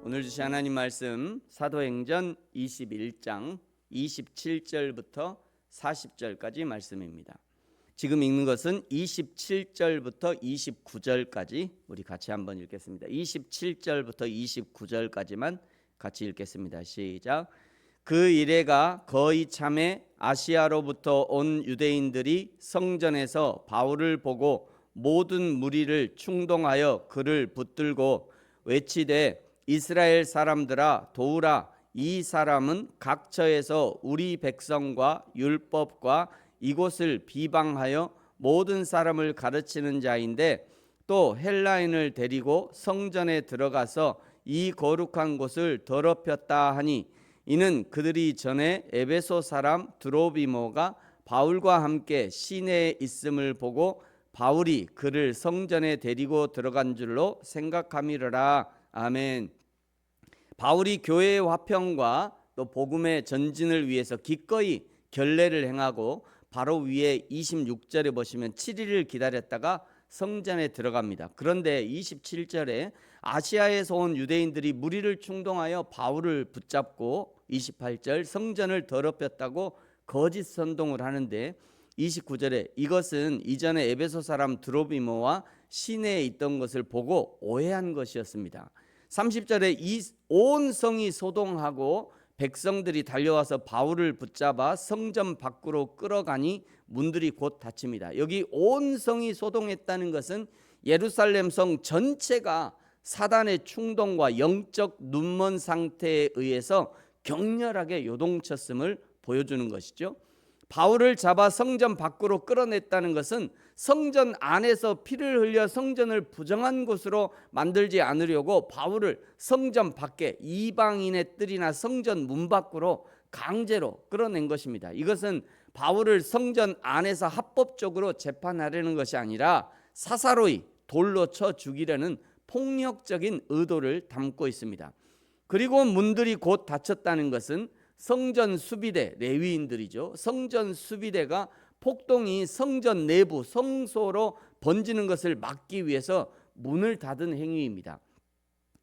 오늘 주신 하나님 말씀 사도행전 21장 27절부터 40절까지 말씀입니다. 지금 읽는 것은 27절부터 29절까지 우리 같이 한번 읽겠습니다. 27절부터 29절까지만 같이 읽겠습니다. 시작. 그 이래가 거의 참에 아시아로부터 온 유대인들이 성전에서 바울을 보고 모든 무리를 충동하여 그를 붙들고 외치되 이스라엘 사람들아 도우라. 이 사람은 각처에서 우리 백성과 율법과 이곳을 비방하여 모든 사람을 가르치는 자인데 또 헬라인을 데리고 성전에 들어가서 이 거룩한 곳을 더럽혔다 하니 이는 그들이 전에 에베소 사람 드로비모가 바울과 함께 시내에 있음을 보고 바울이 그를 성전에 데리고 들어간 줄로 생각함이러라. 아멘. 바울이 교회의 화평과 또 복음의 전진을 위해서 기꺼이 결례를 행하고 바로 위에 26절에 보시면 7일을 기다렸다가 성전에 들어갑니다. 그런데 27절에 아시아에서 온 유대인들이 무리를 충동하여 바울을 붙잡고 28절 성전을 더럽혔다고 거짓 선동을 하는데 29절에 이것은 이전에 에베소 사람 드로비모와 시내에 있던 것을 보고 오해한 것이었습니다. 30절에 이 온 성이 소동하고 백성들이 달려와서 바울을 붙잡아 성전 밖으로 끌어가니 문들이 곧 닫힙니다. 여기 온 성이 소동했다는 것은 예루살렘 성 전체가 사단의 충동과 영적 눈먼 상태에 의해서 격렬하게 요동쳤음을 보여주는 것이죠. 바울을 잡아 성전 밖으로 끌어냈다는 것은 성전 안에서 피를 흘려 성전을 부정한 곳으로 만들지 않으려고 바울을 성전 밖에 이방인의 뜰이나 성전 문 밖으로 강제로 끌어낸 것입니다. 이것은 바울을 성전 안에서 합법적으로 재판하려는 것이 아니라 사사로이 돌로 쳐 죽이려는 폭력적인 의도를 담고 있습니다. 그리고 문들이 곧 닫혔다는 것은 성전 수비대, 레위인들이죠. 성전 수비대가 폭동이 성전 내부 성소로 번지는 것을 막기 위해서 문을 닫은 행위입니다.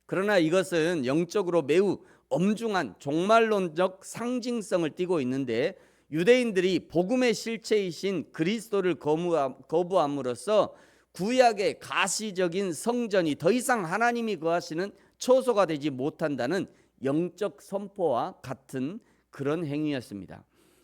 그러나 이것은 영적으로 매우 엄중한 종말론적 상징성을 띠고 있는데 유대인들이 복음의 실체이신 그리스도를 거부함으로써 구약의 가시적인 성전이 더 이상 하나님이 거하시는 처소가 되지 못한다는 영적 선포와 같은 그런 행위였습니다.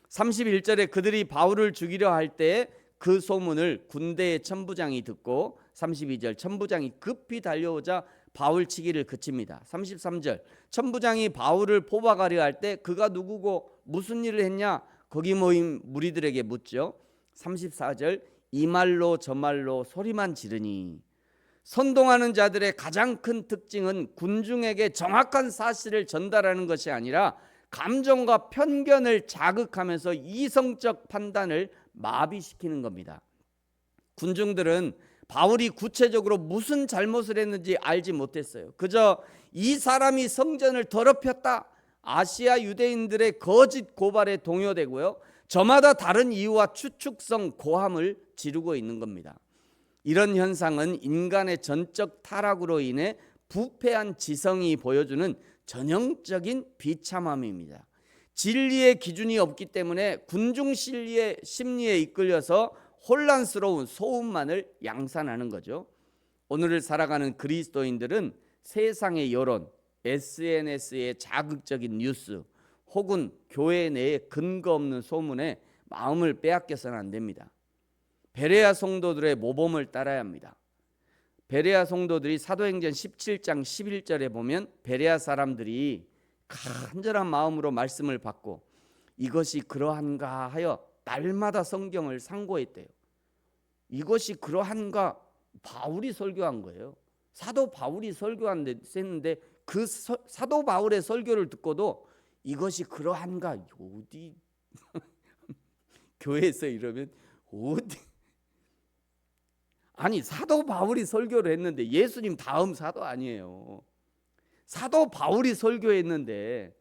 31절에 그들이 바울을 죽이려 할 때 그 소문을 군대의 천부장이 듣고 32절 천부장이 급히 달려오자 바울 치기를 그칩니다. 33절 천부장이 바울을 포박하려 할 때 그가 누구고 무슨 일을 했냐 거기 모인 무리들에게 묻죠. 34절 이 말로 저 말로 소리만 지르니 선동하는 자들의 가장 큰 특징은 군중에게 정확한 사실을 전달하는 것이 아니라 감정과 편견을 자극하면서 이성적 판단을 마비시키는 겁니다. 군중들은 바울이 구체적으로 무슨 잘못을 했는지 알지 못했어요. 그저 이 사람이 성전을 더럽혔다. 아시아 유대인들의 거짓 고발에 동요되고요. 저마다 다른 이유와 추측성 고함을 지르고 있는 겁니다. 이런 현상은 인간의 전적 타락으로 인해 부패한 지성이 보여주는 전형적인 비참함입니다. 진리의 기준이 없기 때문에 군중 심리에 이끌려서 혼란스러운 소음만을 양산하는 거죠. 오늘을 살아가는 그리스도인들은 세상의 여론, SNS의 자극적인 뉴스 혹은 교회 내의 근거 없는 소문에 마음을 빼앗겨서는 안 됩니다. 베레아 성도들의 모범을 따라야 합니다. 베레아 성도들이 사도행전 17장 11절에 보면 베레아 사람들이 간절한 마음으로 말씀을 받고 이것이 그러한가 하여 날마다 성경을 상고했대요. 이것이 그러한가 바울이 설교한 거예요. 사도 바울이 설교했는데 그 사도 바울의 설교를 듣고도 이것이 그러한가 어디 교회에서 이러면 어디 아니 사도 바울이 설교를 했는데 예수님 다음 사도 아니에요. 사도 바울이 설교했는데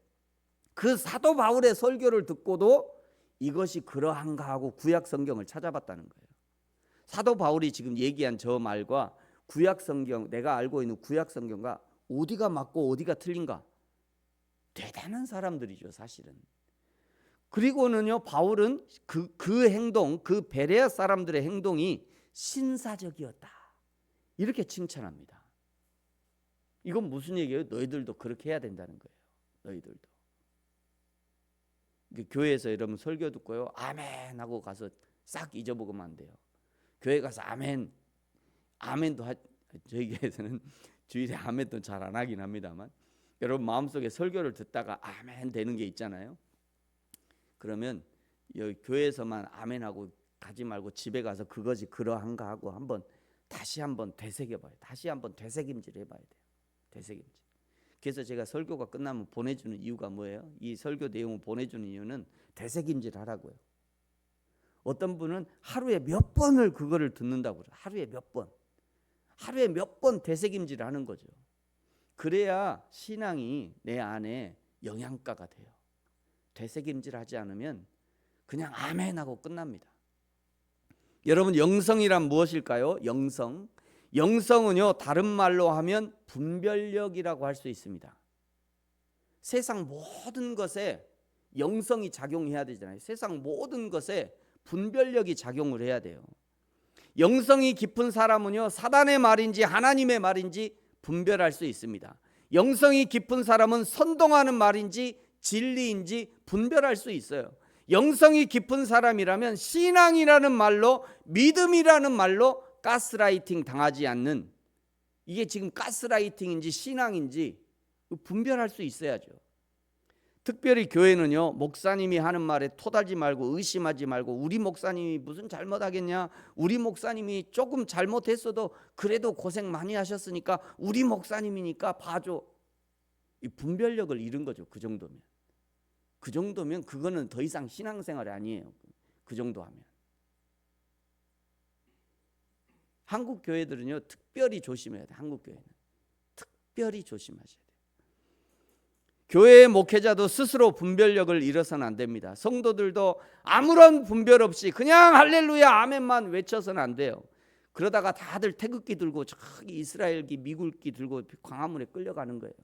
그 사도 바울의 설교를 듣고도 이것이 그러한가 하고 구약 성경을 찾아봤다는 거예요. 사도 바울이 지금 얘기한 저 말과 구약 성경 내가 알고 있는 구약 성경과 어디가 맞고 어디가 틀린가? 대단한 사람들이죠, 사실은. 그리고는요, 바울은 그 행동, 그 베레아 사람들의 행동이 신사적이었다, 이렇게 칭찬합니다. 이건 무슨 얘기예요? 너희들도 그렇게 해야 된다는 거예요. 너희들도. 교회에서 여러분 설교 듣고요, 아멘 하고 가서 싹 잊어먹으면 안 돼요. 교회 가서 아멘도 저희 교회에서는 주일에 아멘도 잘 안 하긴 합니다만, 여러분 마음속에 설교를 듣다가 아멘 되는 게 있잖아요. 그러면 여기 교회에서만 아멘하고 가지 말고 집에 가서 그것이 그러한가 하고 다시 한번 되새겨봐요. 다시 한번 되새김질 해봐야 돼요. 되새김질. 그래서 제가 설교가 끝나면 보내주는 이유가 뭐예요? 이 설교 내용을 보내주는 이유는 되새김질 하라고요. 어떤 분은 하루에 몇 번을 그거를 듣는다고 그래요. 하루에 몇 번 되새김질 하는 거죠. 그래야 신앙이 내 안에 영양가가 돼요. 되새김질 하지 않으면 그냥 아멘하고 끝납니다. 여러분, 영성이란 무엇일까요? 영성은요, 다른 말로 하면 분별력이라고 할 수 있습니다. 세상 모든 것에 영성이 작용해야 되잖아요. 세상 모든 것에 분별력이 작용을 해야 돼요. 영성이 깊은 사람은요, 사단의 말인지 하나님의 말인지 분별할 수 있습니다. 영성이 깊은 사람은 선동하는 말인지 진리인지 분별할 수 있어요. 영성이 깊은 사람이라면 신앙이라는 말로, 믿음이라는 말로 가스라이팅 당하지 않는, 이게 지금 가스라이팅인지 신앙인지 분별할 수 있어야죠. 특별히 교회는요, 목사님이 하는 말에 토달지 말고 의심하지 말고, 우리 목사님이 무슨 잘못하겠냐, 우리 목사님이 조금 잘못했어도 그래도 고생 많이 하셨으니까 우리 목사님이니까 봐줘, 이 분별력을 잃은 거죠. 그 정도면 그거는 더 이상 신앙생활이 아니에요. 그 정도 하면. 한국 교회들은요, 특별히 조심해야 돼요. 한국 교회는 특별히 조심하셔야 돼요. 교회의 목회자도 스스로 분별력을 잃어서는 안 됩니다. 성도들도 아무런 분별 없이 그냥 할렐루야 아멘만 외쳐서는 안 돼요. 그러다가 다들 태극기 들고 저기 이스라엘기 미국기 들고 광화문에 끌려가는 거예요.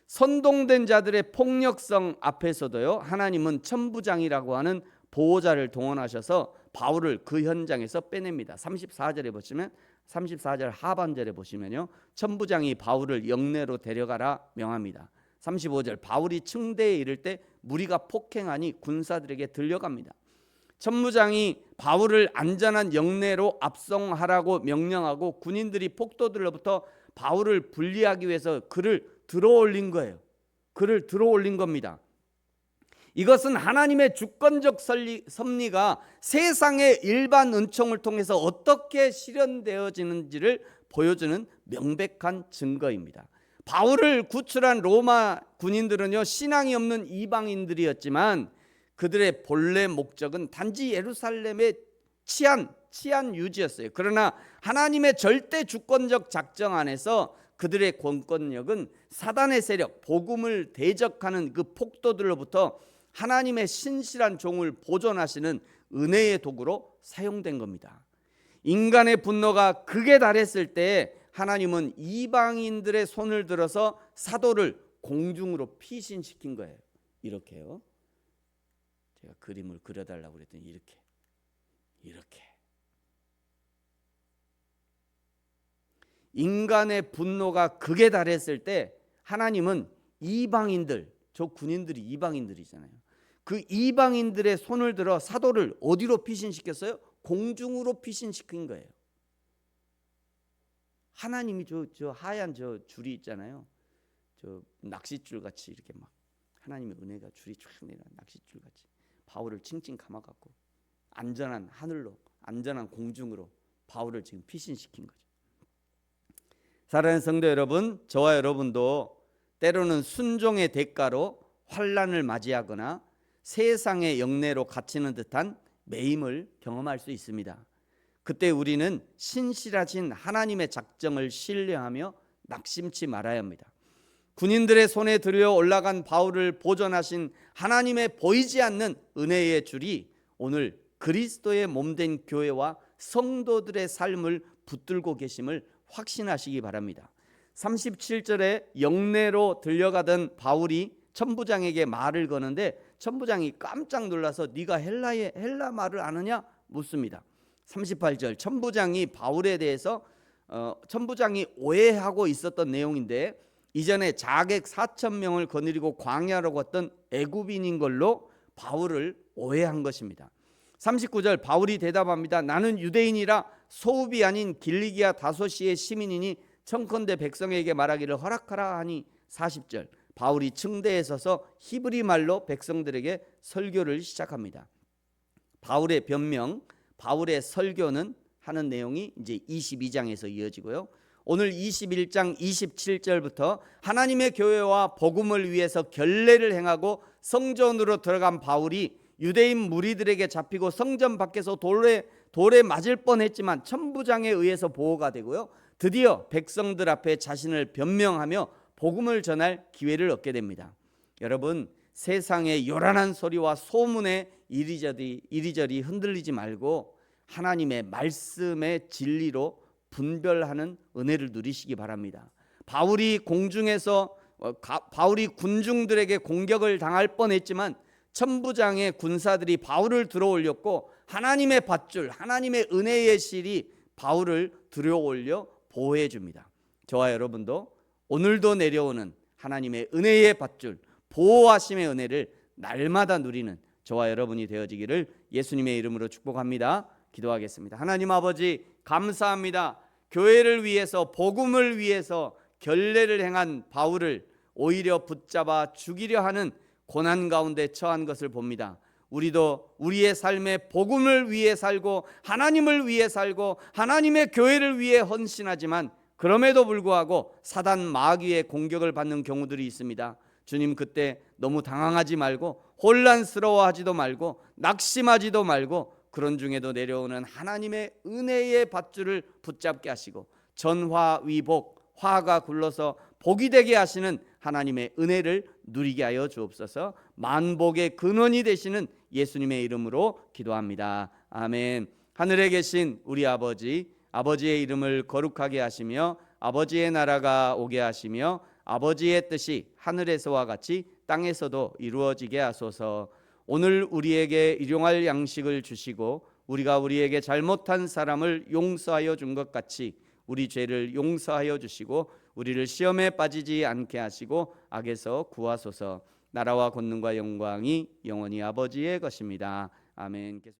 선동된 자들의 폭력성 앞에서도요, 하나님은 천부장이라고 하는 보호자를 동원하셔서 바울을 그 현장에서 빼냅니다. 34절에 보시면, 34절 하반절에 보시면요, 천부장이 바울을 영내로 데려가라 명합니다. 35절, 바울이 층대에 이를 때 무리가 폭행하니 군사들에게 들려갑니다. 천부장이 바울을 안전한 영내로 압송하라고 명령하고 군인들이 폭도들로부터 바울을 분리하기 위해서 그를 들어올린 거예요. 그를 들어올린 겁니다. 이것은 하나님의 주권적 섭리가 세상의 일반 은총을 통해서 어떻게 실현되어지는지를 보여주는 명백한 증거입니다. 바울을 구출한 로마 군인들은요, 신앙이 없는 이방인들이었지만 그들의 본래 목적은 단지 예루살렘의 치안 유지였어요. 그러나 하나님의 절대 주권적 작정 안에서 그들의 권권력은 사단의 세력, 복음을 대적하는 그 폭도들로부터 하나님의 신실한 종을 보존하시는 은혜의 도구로 사용된 겁니다. 인간의 분노가 극에 달했을 때 하나님은 이방인들의 손을 들어서 사도를 공중으로 피신시킨 거예요. 이렇게요. 제가 그림을 그려달라고 그랬더니 이렇게. 인간의 분노가 극에 달했을 때 하나님은 이방인들, 저 군인들이 이방인들이잖아요. 그 이방인들의 손을 들어 사도를 어디로 피신시켰어요? 공중으로 피신시킨 거예요. 하나님이 저 하얀 저 줄이 있잖아요. 저 낚싯줄 같이 이렇게 막 하나님의 은혜가 줄이 쫙 내려 낚싯줄 같이 바울을 칭칭 감아갖고 안전한 하늘로, 안전한 공중으로 바울을 지금 피신시킨 거죠. 사랑하는 성도 여러분, 저와 여러분도 때로는 순종의 대가로 환난을 맞이하거나 세상의 영내로 갇히는 듯한 매임을 경험할 수 있습니다. 그때 우리는 신실하신 하나님의 작정을 신뢰하며 낙심치 말아야 합니다. 군인들의 손에 들여 올라간 바울을 보존하신 하나님의 보이지 않는 은혜의 줄이 오늘 그리스도의 몸된 교회와 성도들의 삶을 붙들고 계심을 확신하시기 바랍니다. 37절에 영내로 들려가던 바울이 천부장에게 말을 거는데 천부장이 깜짝 놀라서 네가 헬라 말을 아느냐 묻습니다. 38절 천부장이 바울에 대해서 천부장이 오해하고 있었던 내용인데 이전에 자객 4,000명을 거느리고 광야로 갔던 애굽인인 걸로 바울을 오해한 것입니다. 39절 바울이 대답합니다. 나는 유대인이라 소읍이 아닌 길리기아 다소시의 시민이니 청컨대 백성에게 말하기를 허락하라 하니 40절 바울이 층대에 서서 히브리 말로 백성들에게 설교를 시작합니다. 바울의 변명, 바울의 설교는 하는 내용이 이제 22장에서 이어지고요. 오늘 21장 27절부터 하나님의 교회와 복음을 위해서 결례를 행하고 성전으로 들어간 바울이 유대인 무리들에게 잡히고 성전 밖에서 돌에 맞을 뻔했지만 천부장에 의해서 보호가 되고요. 드디어 백성들 앞에 자신을 변명하며 복음을 전할 기회를 얻게 됩니다. 여러분, 세상의 요란한 소리와 소문에 이리저리 흔들리지 말고 하나님의 말씀의 진리로 분별하는 은혜를 누리시기 바랍니다. 바울이 군중들에게 공격을 당할 뻔했지만 천부장의 군사들이 바울을 들어올렸고 하나님의 밧줄, 하나님의 은혜의 실이 바울을 들어올려 보호해 줍니다. 저와 여러분도 오늘도 내려오는 하나님의 은혜의 밧줄, 보호하심의 은혜를 날마다 누리는 저와 여러분이 되어지기를 예수님의 이름으로 축복합니다. 기도하겠습니다. 하나님 아버지 감사합니다. 교회를 위해서 복음을 위해서 결례를 행한 바울을 오히려 붙잡아 죽이려 하는 고난 가운데 처한 것을 봅니다. 우리도 우리의 삶에 복음을 위해 살고 하나님을 위해 살고 하나님의 교회를 위해 헌신하지만 그럼에도 불구하고 사단 마귀의 공격을 받는 경우들이 있습니다. 주님, 그때 너무 당황하지 말고 혼란스러워하지도 말고 낙심하지도 말고 그런 중에도 내려오는 하나님의 은혜의 밧줄을 붙잡게 하시고 전화위복, 화가 굴러서 복이 되게 하시는 하나님의 은혜를 누리게 하여 주옵소서. 만복의 근원이 되시는 예수님의 이름으로 기도합니다. 아멘. 하늘에 계신 우리 아버지, 아버지의 이름을 거룩하게 하시며 아버지의 나라가 오게 하시며 아버지의 뜻이 하늘에서와 같이 땅에서도 이루어지게 하소서. 오늘 우리에게 일용할 양식을 주시고 우리가 우리에게 잘못한 사람을 용서하여 준 것 같이 우리 죄를 용서하여 주시고 우리를 시험에 빠지지 않게 하시고 악에서 구하소서. 나라와 권능과 영광이 영원히 아버지의 것입니다. 아멘.